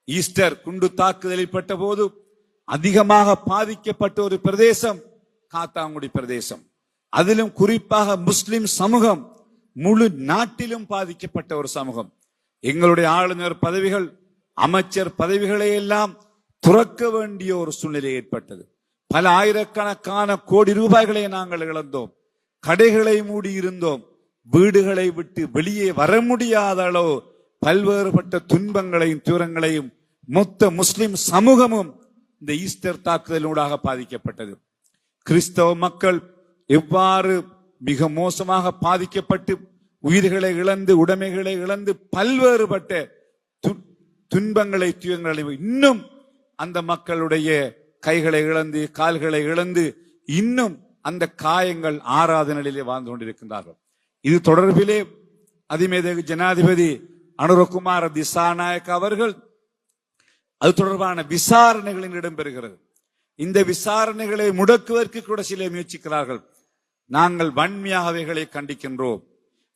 Easter குண்டு தாக்குதலில் பட்ட போது அதிகமாக பாதிக்கப்பட்ட ஒரு பிரதேசம் காத்தாங்குடி பிரதேசம். அதிலும் குறிப்பாக முஸ்லிம் சமூகம் முழு நாட்டிலும் பாதிக்கப்பட்ட ஒரு சமூகம். எங்களுடைய ஆளுநர் பதவிகள், அமைச்சர் பதவிகளை எல்லாம் துறக்க வேண்டிய ஒரு சூழ்நிலை ஏற்பட்டது. பல ஆயிரக்கணக்கான கோடி ரூபாய்களை நாங்கள் இழந்தோம். கடைகளை மூடி இருந்தோம். வீடுகளை விட்டு வெளியே வர முடியாத அளவு பல்வேறுபட்ட துன்பங்களையும் தூரங்களையும் மொத்த முஸ்லிம் சமூகமும் இந்த ஈஸ்டர் தாக்குதலூடாக பாதிக்கப்பட்டது. கிறிஸ்தவ மக்கள் எவ்வாறு மிக மோசமாக பாதிக்கப்பட்டு உயிர்களை இழந்து உடைமைகளை இழந்து பல்வேறுபட்ட துன்பங்களை துயரங்களை இன்னும் அந்த மக்களுடைய கைகளை இழந்து கால்களை இழந்து இன்னும் அந்த காயங்கள் ஆறாத நிலையிலே வாழ்ந்து கொண்டிருக்கின்றார்கள். இது தொடர்பிலே அதிமேதகு ஜனாதிபதி அனுரகுமார திசாநாயக்க அவர்கள் அது தொடர்பான விசாரணைகளில் இடம்பெறுகிறது. இந்த விசாரணைகளை முடக்குவதற்கு கூட சில முயற்சிக்கிறார்கள். நாங்கள் வன்மையாக அவைகளை கண்டிக்கின்றோம்.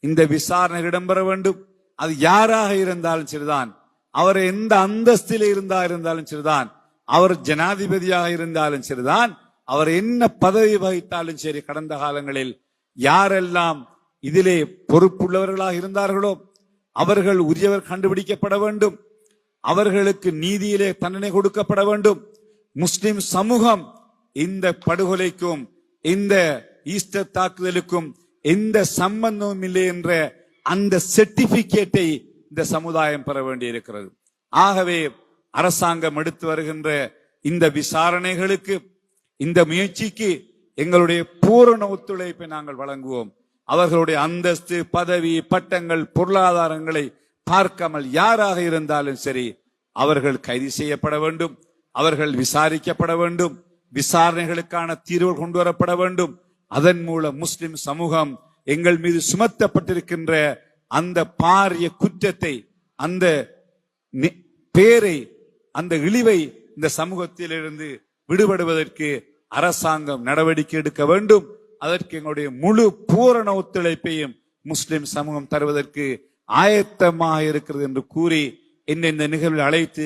இந்த விசாரணை இடம்பெற வேண்டும். அது யாராக இருந்தாலும் சரிதான், அவர் எந்த அந்தஸ்தில் இருந்தாலும் சரிதான், அவர் ஜனாதிபதியாக இருந்தாலும் சரிதான், அவர் என்ன பதவி வகித்தாலும் சரி, கடந்த காலங்களில் யாரெல்லாம் இதிலே பொறுப்புள்ளவர்களாக இருந்தார்களோ அவர்கள் உரியவர் கண்டுபிடிக்கப்பட வேண்டும். அவர்களுக்கு நீதியிலே தண்டனை கொடுக்கப்பட வேண்டும். முஸ்லிம் சமூகம் இந்த படுகொலைக்கும் இந்த ஈஸ்டர் தாக்குதலுக்கும் எந்த சம்பந்தமும் இல்லை என்ற அந்த சர்டிபிகேட்டை இந்த சமுதாயம் பெற வேண்டியிருக்கிறது. ஆகவே அரசாங்கம் எடுத்து வருகின்ற இந்த விசாரணைகளுக்கு, இந்த முயற்சிக்கு எங்களுடைய பூரண ஒத்துழைப்பை நாங்கள் வழங்குவோம். அவர்களுடைய அந்தஸ்து, பதவி, பட்டங்கள், பொருளாதாரங்களை பார்க்காமல் யாராக இருந்தாலும் சரி அவர்கள் கைது செய்யப்பட வேண்டும். அவர்கள் விசாரிக்கப்பட வேண்டும். விசாரணைகளுக்கான தீர்வு கொண்டு வரப்பட வேண்டும். அதன் மூலம் முஸ்லிம் சமூகம் எங்கள் மீது சுமத்தப்பட்டிருக்கின்ற அந்த பாரிய குற்றத்தை, அந்த பேரை, அந்த இழிவை இந்த சமூகத்திலிருந்து விடுபடுவதற்கு அரசாங்கம் நடவடிக்கை எடுக்க வேண்டும். அதற்கு எங்களுடைய முழு பூரண ஒத்துழைப்பையும் முஸ்லிம் சமூகம் தருவதற்கு ஆயத்தமாக இருக்கிறது என்று கூறி இந்த நிகழ்வில் அழைத்து